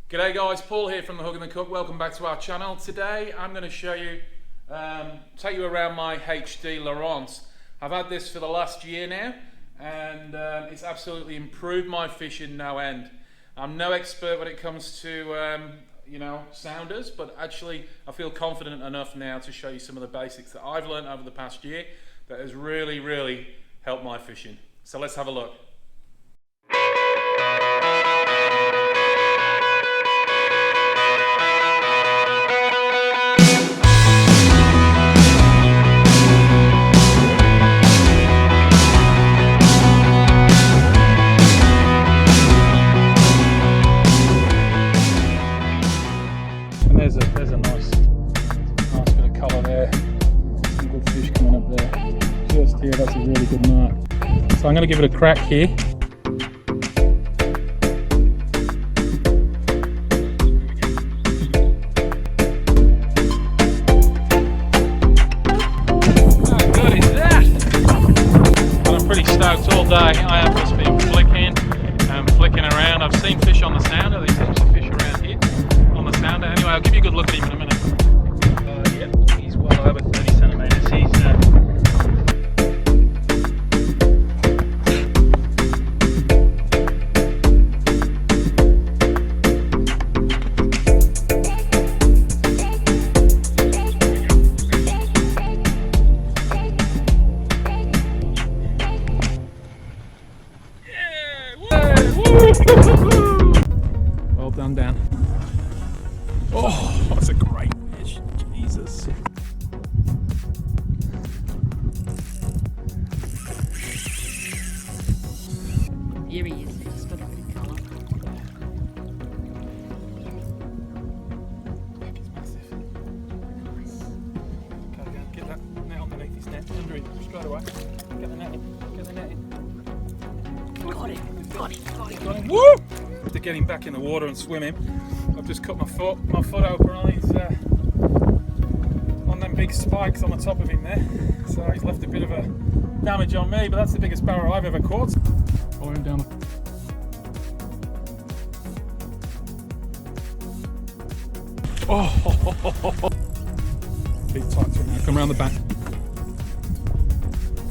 G'day guys, Paul here from The Hook and the Cook. Welcome back to our channel. Today I'm going to show you, take you around my HD Lowrance. I've had this for the last year now and it's absolutely improved my fishing no end. I'm no expert when it comes to sounders, but actually I feel confident enough now to show you some of the basics that I've learned over the past year that has really helped my fishing. So let's have a look. There's a nice bit of colour there. Some good fish coming up there. Just here, that's a really good mark. So I'm going to give it a crack here. How good is that? And I'm pretty stoked all day. I have just been flicking and flicking around. I've seen fish on the sounder. There's heaps of fish around here. Anyway, I'll give you a good look at him in a minute. Yep, he's well over 30 centimetres. Well done, Dan. Oh, that's a great fish. Jesus. Here he is. He's got a good colour. He's massive. Nice. Okay, go get that net underneath his net. Under it, straight away. Get the net in. Get the net in. Got him. Got him. Got him. Woo! To get him back in the water and swim him, I've just cut my foot open on his on them big spikes on the top of him there. So he's left a bit of a damage on me, but that's the biggest barrow I've ever caught. Follow him down. Oh, big tight to it now. Come around the back.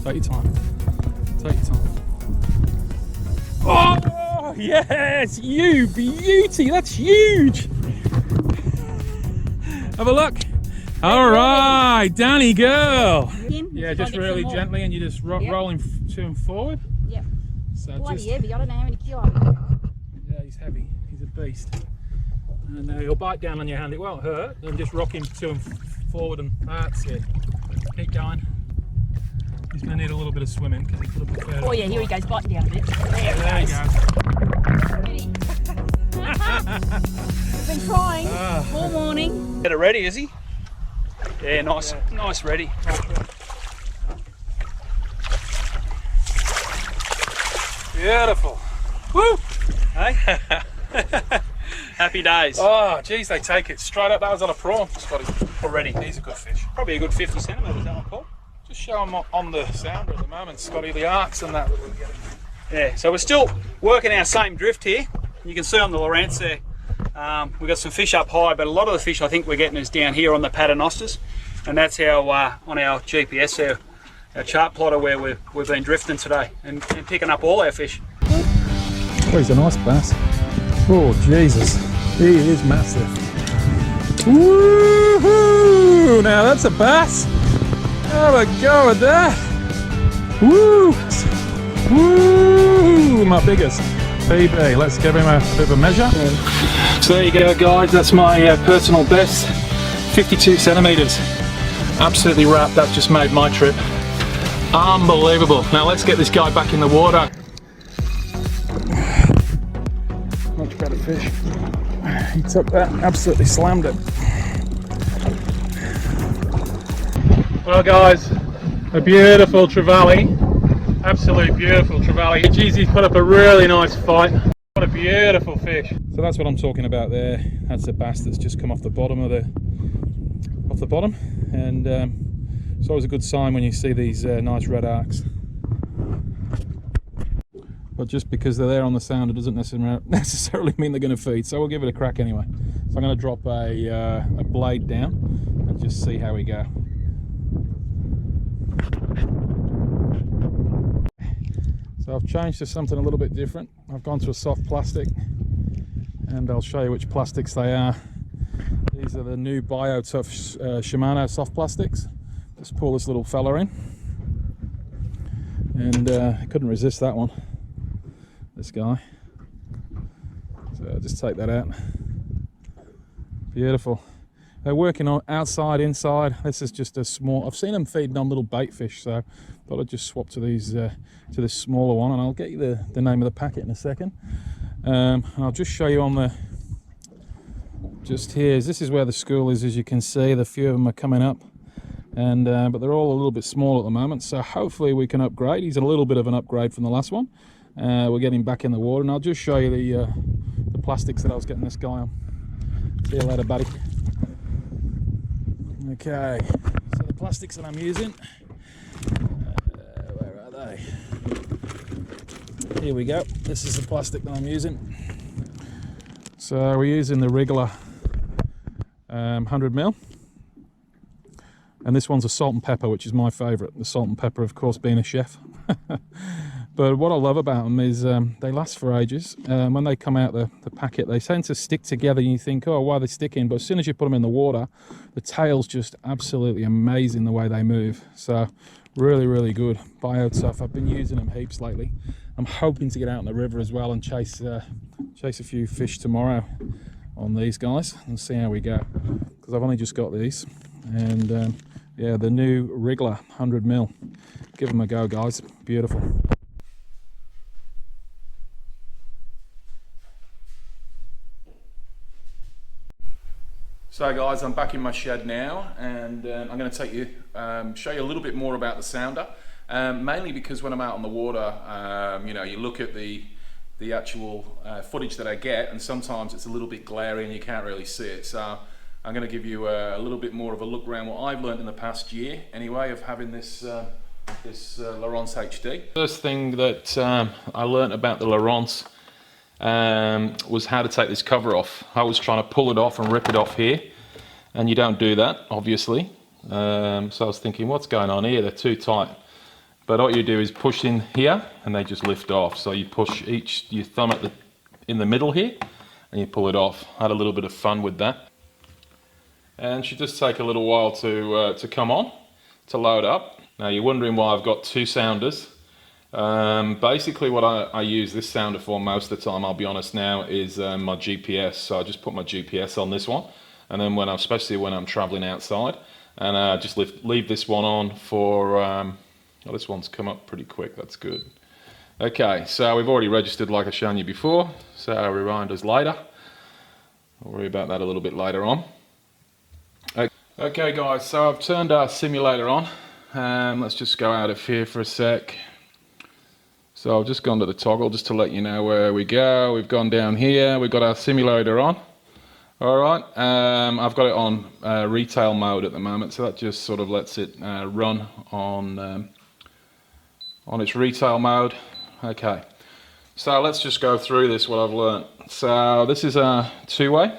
Take your time. Take your time. Oh, yes, you beauty. That's huge. Have a look. All right, Danny girl. Yeah, just really gently, and you just roll him to and forward. Yep. So Bloody just, heavy. I don't know how many kilos. yeah, he's heavy. He's a beast. And he'll bite down on your hand. It won't hurt. Then just rock him to and forward, and that's it. Keep going. He's going to need a little bit of swimming because he could have preferred. Oh yeah, here he goes, biting down a bit. There you go. I've been trying all morning. Get it ready, is he? Yeah, nice, nice ready. Beautiful. Woo! Hey? Happy days. Oh, geez, they take it straight up. That was on a prawn, Scotty. Already. He's a good fish. Probably a good 50 centimetres, that one, Paul. Just show him on the sounder at the moment, Scotty, the arcs and that we're getting. Yeah, so we're still working our same drift here. You can see on the Lowrance there, we've got some fish up high, but a lot of the fish I think we're getting is down here on the paternosters. And that's our, on our GPS there, our chart plotter where we've been drifting today and picking up all our fish. Oh, he's a nice bass. Oh, Jesus. He is massive. Woohoo! Now that's a bass. Have a go at that. Woo! Woo! My biggest PB. Let's give him a bit of a measure. So there you go, guys. That's my personal best. 52 centimetres. Absolutely wrapped. That just made my trip. Unbelievable. Now let's get this guy back in the water. Much better fish. He took that, absolutely slammed it. Well guys, a beautiful trevally, absolute beautiful trevally. Geez, he's put up a really nice fight. What a beautiful fish. So that's what I'm talking about there. That's a bass that's just come off the bottom of the bottom, and it's always a good sign when you see these nice red arcs. but just because they're there on the sounder doesn't necessarily mean they're going to feed. So we'll give it a crack anyway. So I'm going to drop a blade down and just see how we go. So I've changed to something a little bit different. I've gone to a soft plastic, and I'll show you which plastics they are. These are the new BioTough Shimano soft plastics. Just pull this little fella in, and I couldn't resist that one, this guy. So I'll just take that out. Beautiful. They're working on outside, inside. This is just a small, I've seen them feeding on little bait fish, so I thought I'd just swap to these to this smaller one, and I'll get you the name of the packet in a second. And I'll just show you on the, just here, this is where the school is. As you can see, the few of them are coming up, and but they're all a little bit small at the moment, so hopefully we can upgrade. He's a little bit of an upgrade from the last one. We're getting back in the water, and I'll just show you the plastics that I was getting this guy on. See you later, buddy. Okay, so the plastics that I'm using, where are they? Here we go. This is the plastic that I'm using. So we're using the Wriggler 100mm, and this one's a salt and pepper, which is my favourite. The salt and pepper, of course, being a chef. But what I love about them is they last for ages. When they come out the packet, they tend to stick together, and you think, oh, why are they sticking? But as soon as you put them in the water, the tail's just absolutely amazing the way they move. So really, really good. BioTough. I've been using them heaps lately. I'm hoping to get out in the river as well and chase a few fish tomorrow on these guys and see how we go, because I've only just got these. And yeah, the new Wriggler 100mm. Give them a go, guys. Beautiful. So guys, I'm back in my shed now, and I'm going to take you, show you a little bit more about the sounder, mainly because when I'm out on the water, you know, you look at the actual footage that I get, and sometimes it's a little bit glary and you can't really see it. So I'm going to give you a little bit more of a look around what I've learned in the past year, anyway, of having this Lowrance HD. First thing that I learned about the Lowrance was how to take this cover off. I was trying to pull it off and rip it off here, and you don't do that, obviously. So I was thinking, what's going on here? They're too tight. But all you do is push in here, and they just lift off. So you push your thumb in the middle here, and you pull it off. I had a little bit of fun with that, and should just take a little while to come on, to load up. Now you're wondering why I've got two sounders. Basically what I use this sounder for most of the time, I'll be honest now, is my GPS. So I just put my GPS on this one, and then especially when I'm traveling outside, and just leave this one on for, well, this one's come up pretty quick, that's good. Okay, so we've already registered like I've shown you before, so I'll rewind us later. I'll worry about that a little bit later on. Okay guys, so I've turned our simulator on. Let's just go out of here for a sec. So I've just gone to the toggle just to let you know where we go. We've gone down here, we've got our simulator on. Alright, I've got it on retail mode at the moment, so that just sort of lets it run on its retail mode. Okay, so let's just go through this, what I've learnt. So this is a two-way.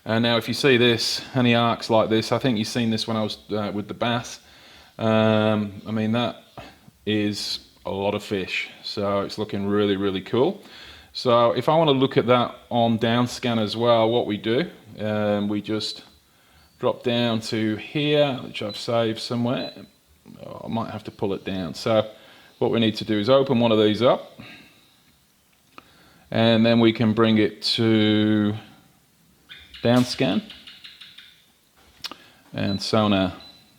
And now if you see this, any arcs like this, I think you've seen this when I was with the bass. I mean, that is a lot of fish, so it's looking really, really cool. So if I want to look at that on down scan as well, what we do, we just drop down to here, which I've saved somewhere. Oh, I might have to pull it down. So what we need to do is open one of these up, and then we can bring it to down scan and Sonar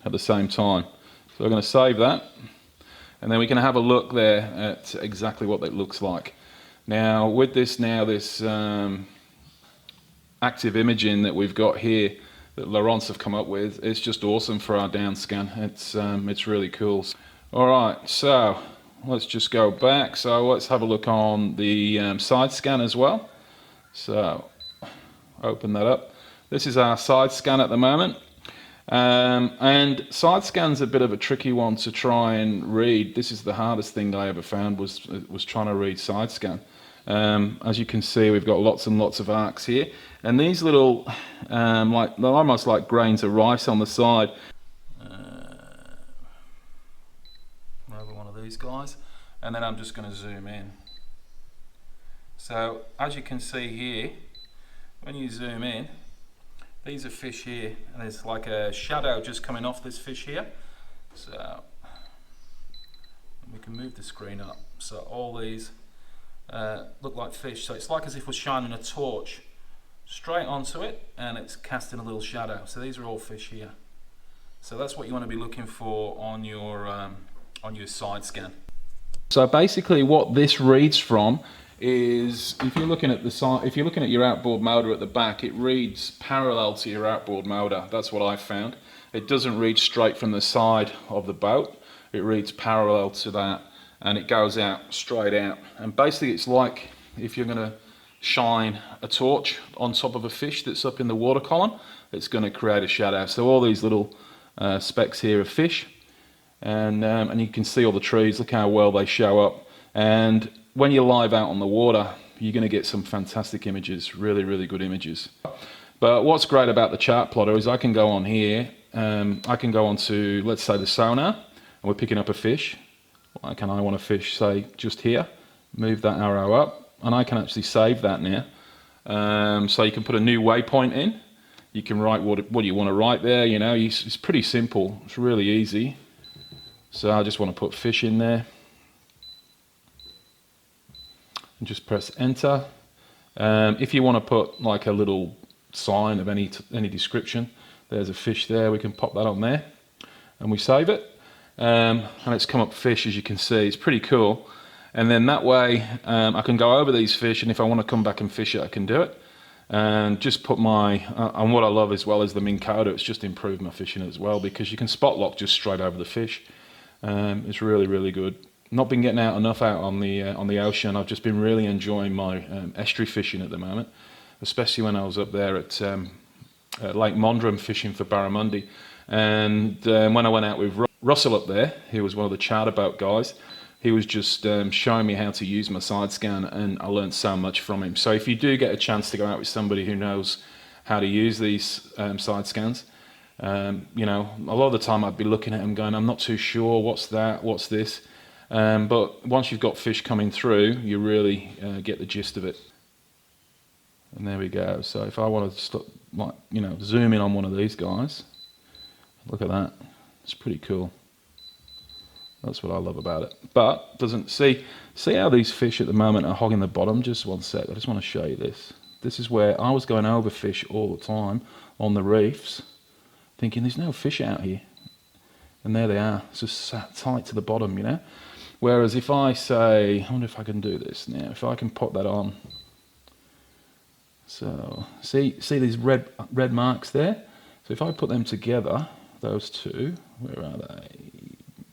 at the same time. So we're going to save that, and then we can have a look there at exactly what that looks like. Now with this active imaging that we've got here that Lowrance have come up with, it's just awesome for our down scan. It's really cool. Alright, so let's just go back. So let's have a look on the side scan as well. So open that up. This is our side scan at the moment, And side scan's a bit of a tricky one to try and read. This is the hardest thing I ever found was trying to read side scan. As you can see, we've got lots and lots of arcs here, and these little they're almost like grains of rice on the side. Over one of these guys, and then I'm just going to zoom in. So as you can see here, when you zoom in, these are fish here, and there's like a shadow just coming off this fish here. So we can move the screen up. So all these look like fish. So it's like as if we're shining a torch straight onto it, and it's casting a little shadow. So these are all fish here. So that's what you want to be looking for on your side scan. So basically, what this reads from is, if you're looking at the side, if you're looking at your outboard motor at the back, it reads parallel to your outboard motor. That's what I found. It doesn't read straight from the side of the boat. It reads parallel to that, and it goes out straight out. And basically, it's like if you're going to shine a torch on top of a fish that's up in the water column, it's going to create a shadow. So all these little specks here are fish, and you can see all the trees. Look how well they show up. And when you're live out on the water, you're going to get some fantastic images, really, really good images. But what's great about the chart plotter is I can go on here, I can go on to, let's say, the Sonar, and we're picking up a fish. Like, and I want a fish, say, just here. Move that arrow up, and I can actually save that now. So you can put a new waypoint in. You can write what you want to write there, you know. It's pretty simple. It's really easy. So I just want to put fish in there. And just press enter. If you want to put like a little sign of any description, there's a fish there, we can pop that on there, and we save it, and it's come up fish, as you can see. It's pretty cool. And then that way I can go over these fish, and if I want to come back and fish it, I can do it. And just put my and what I love as well is the Minn Kota. It's just improved my fishing as well, because you can spot lock just straight over the fish. It's really, really good. Not been getting out enough out on the ocean. I've just been really enjoying my estuary fishing at the moment, especially when I was up there at Lake Mondrum fishing for barramundi. And when I went out with Russell up there, he was one of the charter boat guys. He was just showing me how to use my side scan, and I learned so much from him. So if you do get a chance to go out with somebody who knows how to use these side scans, you know, a lot of the time I'd be looking at them going, I'm not too sure, what's that, what's this? But once you've got fish coming through, you really get the gist of it. And there we go. So if I want to like, you know, zoom in on one of these guys, look at that. It's pretty cool. That's what I love about it. But doesn't see how these fish at the moment are hogging the bottom. Just one sec. I just want to show you this. This is where I was going over fish all the time on the reefs, thinking there's no fish out here, and there they are. It's just sat tight to the bottom, you know. Whereas if I say, I wonder if I can do this now. If I can pop that on. So see these red marks there. So if I put them together, those two, where are they?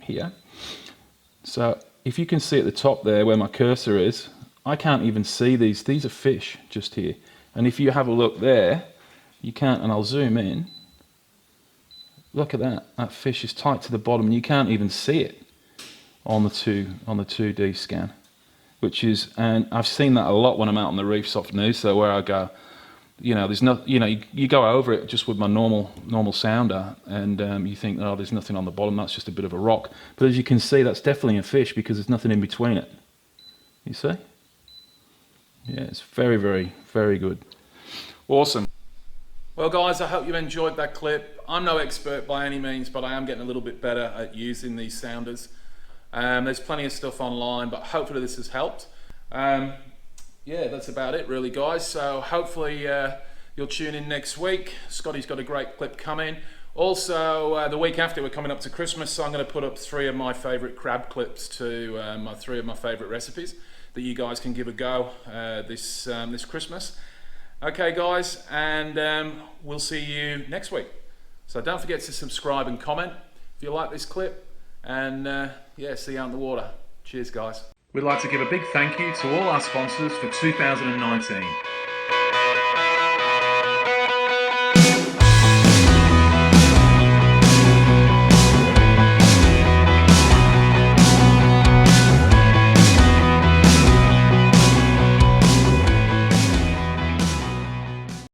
Here. So if you can see at the top there where my cursor is, I can't even see these. These are fish just here. And if you have a look there, you can't, and I'll zoom in. Look at that. That fish is tight to the bottom, and you can't even see it on the 2D scan, which is, and I've seen that a lot when I'm out on the reefs off Noosa, where I go, you know, there's no, you know, you go over it just with my normal sounder, and you think, oh, there's nothing on the bottom, that's just a bit of a rock. But as you can see, that's definitely a fish, because there's nothing in between it. You see? Yeah, it's very, very, very good. Awesome. Well, guys, I hope you enjoyed that clip. I'm no expert by any means, but I am getting a little bit better at using these sounders. There's plenty of stuff online, but hopefully this has helped. Yeah, that's about it really, guys. So hopefully you'll tune in next week. Scotty's got a great clip coming. Also, the week after, we're coming up to Christmas, so I'm going to put up 3 of my favourite crab clips to 3 of my favourite recipes that you guys can give a go this Christmas. Okay, guys, and we'll see you next week. So don't forget to subscribe and comment if you like this clip, and yeah, see you out in the water. Cheers, guys. We'd like to give a big thank you to all our sponsors for 2019.